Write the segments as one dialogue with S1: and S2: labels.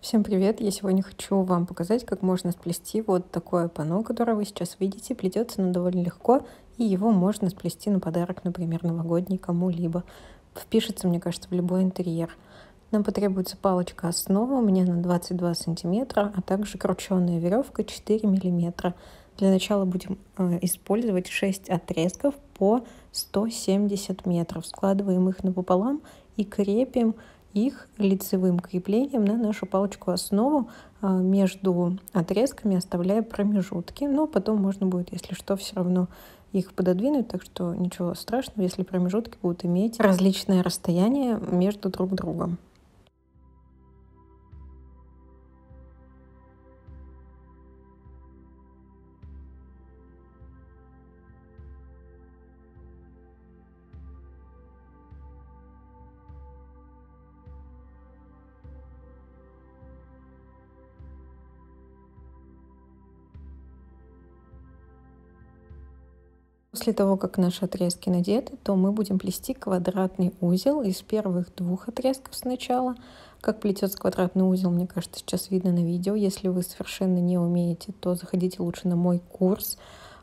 S1: Всем привет! Я сегодня хочу вам показать, как можно сплести вот такое панно, которое вы сейчас видите. Плетется оно довольно легко, и его можно сплести на подарок, например, новогодний кому-либо. Впишется, мне кажется, в любой интерьер. Нам потребуется палочка основа, у меня на 22 сантиметра, а также крученая веревка 4 миллиметра. Для начала будем использовать 6 отрезков по 170 метров. Складываем их напополам и крепим их лицевым креплением на нашу палочку основу, между отрезками оставляя промежутки. Но потом можно будет, если что, все равно их пододвинуть, так что ничего страшного, если промежутки будут иметь различное расстояние между друг другом. После того, как наши отрезки надеты, то мы будем плести квадратный узел из первых двух отрезков сначала. Как плетется квадратный узел, мне кажется, сейчас видно на видео. Если вы совершенно не умеете, то заходите лучше на мой курс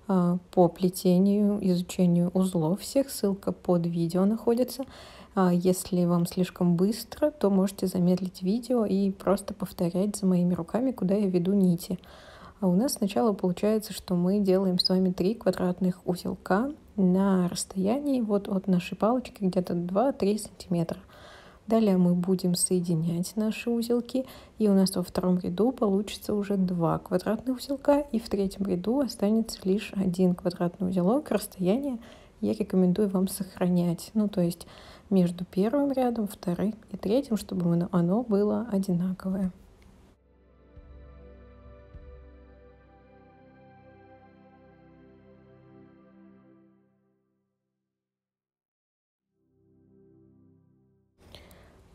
S1: по плетению, изучению узлов всех. Ссылка под видео находится. Если вам слишком быстро, то можете замедлить видео и просто повторять за моими руками, куда я веду нити. А у нас сначала получается, что мы делаем с вами 3 квадратных узелка на расстоянии вот от нашей палочки где-то 2-3 сантиметра. Далее мы будем соединять наши узелки, и у нас во втором ряду получится уже 2 квадратных узелка, и в третьем ряду останется лишь 1 квадратный узелок. Расстояние я рекомендую вам сохранять, ну то есть между первым рядом, вторым и третьим, чтобы оно было одинаковое.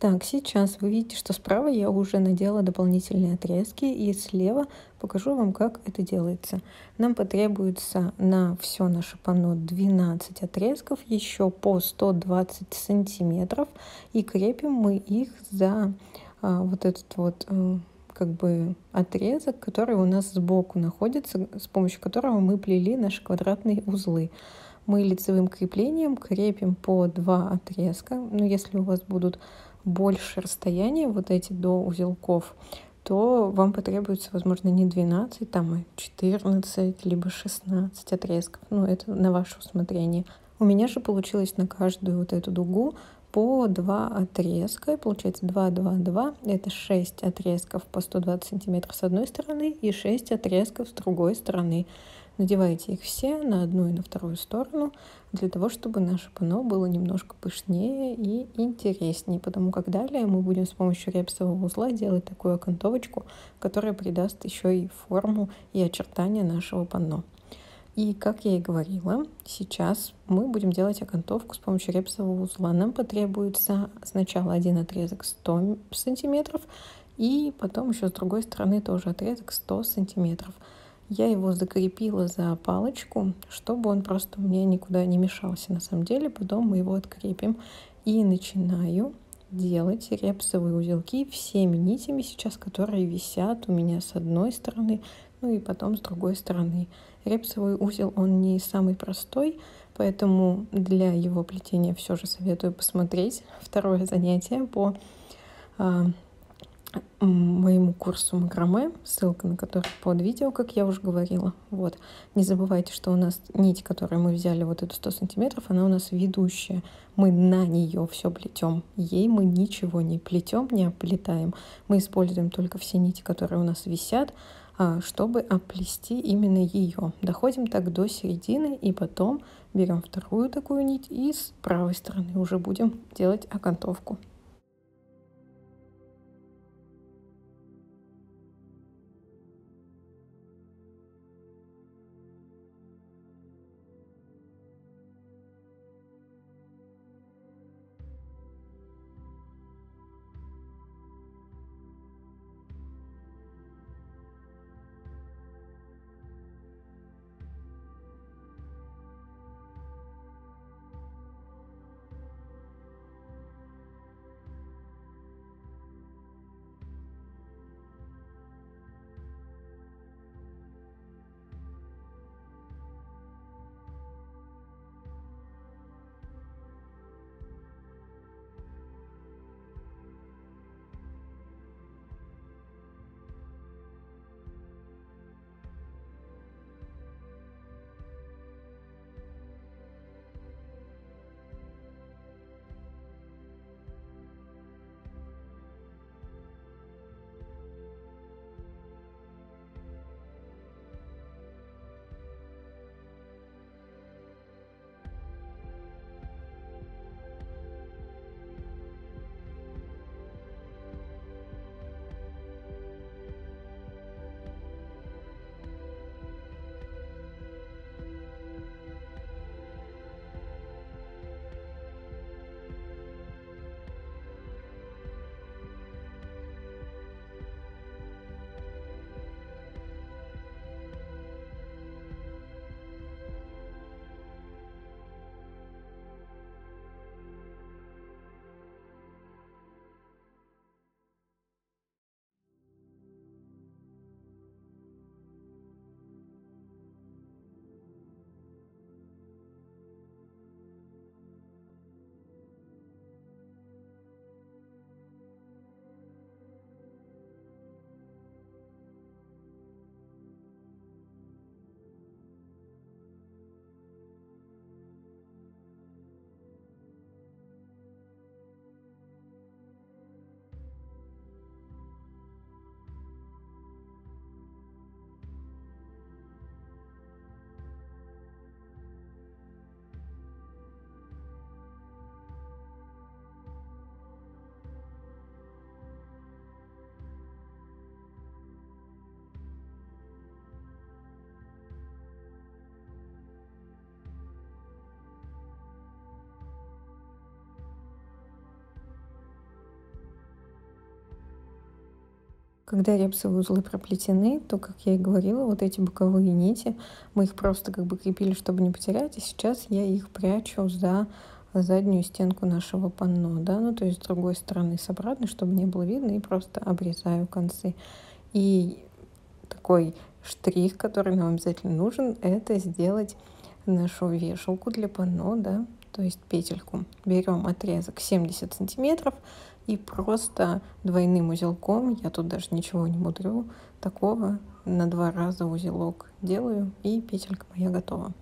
S1: Так, сейчас вы видите, что справа я уже надела дополнительные отрезки, и слева покажу вам, как это делается. Нам потребуется на все наше панно 12 отрезков, еще по 120 сантиметров, и крепим мы их за вот этот вот как бы отрезок, который у нас сбоку находится, с помощью которого мы плели наши квадратные узлы. Мы лицевым креплением крепим по 2 отрезка, но если у вас будут больше расстояния вот эти до узелков, то вам потребуется, возможно, не 12, там, а 14, либо 16 отрезков. Ну, это на ваше усмотрение. У меня же получилось на каждую вот эту дугу по 2 отрезка. И получается 2, 2, 2. Это 6 отрезков по 120 сантиметров с одной стороны и 6 отрезков с другой стороны. Надевайте их все на одну и на вторую сторону, для того, чтобы наше панно было немножко пышнее и интереснее, потому как далее мы будем с помощью репсового узла делать такую окантовочку, которая придаст еще и форму и очертания нашего панно. И, как я и говорила, сейчас мы будем делать окантовку с помощью репсового узла. Нам потребуется сначала один отрезок 100 сантиметров, и потом еще с другой стороны тоже отрезок 100 сантиметров. Я его закрепила за палочку, чтобы он просто мне никуда не мешался. На самом деле, потом мы его открепим. И начинаю делать репсовые узелки всеми нитями сейчас, которые висят у меня с одной стороны, ну и потом с другой стороны. Репсовый узел, он не самый простой, поэтому для его плетения все же советую посмотреть второе занятие по моему курсу макраме, ссылка на который под видео, как я уже говорила. Вот. Не забывайте, что у нас нить, которую мы взяли, вот эту 100 сантиметров, она у нас ведущая. Мы на нее все плетем. Ей мы ничего не плетем, не оплетаем. Мы используем только все нити, которые у нас висят, чтобы оплести именно ее. Доходим так до середины, и потом берем вторую такую нить и с правой стороны уже будем делать окантовку. Когда репсовые узлы проплетены, то, как я и говорила, вот эти боковые нити, мы их просто как бы крепили, чтобы не потерять, и сейчас я их прячу за заднюю стенку нашего панно, да, ну то есть с другой стороны, с обратной, чтобы не было видно, и просто обрезаю концы. И такой штрих, который нам обязательно нужен, это сделать нашу вешалку для панно, да, то есть петельку. Берем отрезок 70 сантиметров и просто двойным узелком, я тут даже ничего не мудрю, такого на 2 раза узелок делаю, и петелька моя готова.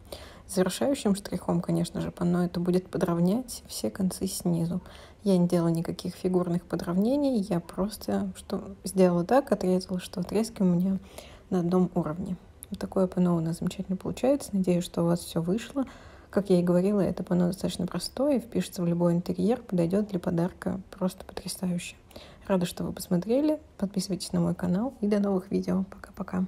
S1: Завершающим штрихом, конечно же, панно это будет подровнять все концы снизу. Я не делала никаких фигурных подровнений, я просто сделала так, отрезала, что отрезки у меня на одном уровне. Вот такое панно у нас замечательно получается. Надеюсь, что у вас все вышло. Как я и говорила, это панно достаточно простое, впишется в любой интерьер, подойдет для подарка просто потрясающе. Рада, что вы посмотрели. Подписывайтесь на мой канал и до новых видео. Пока-пока.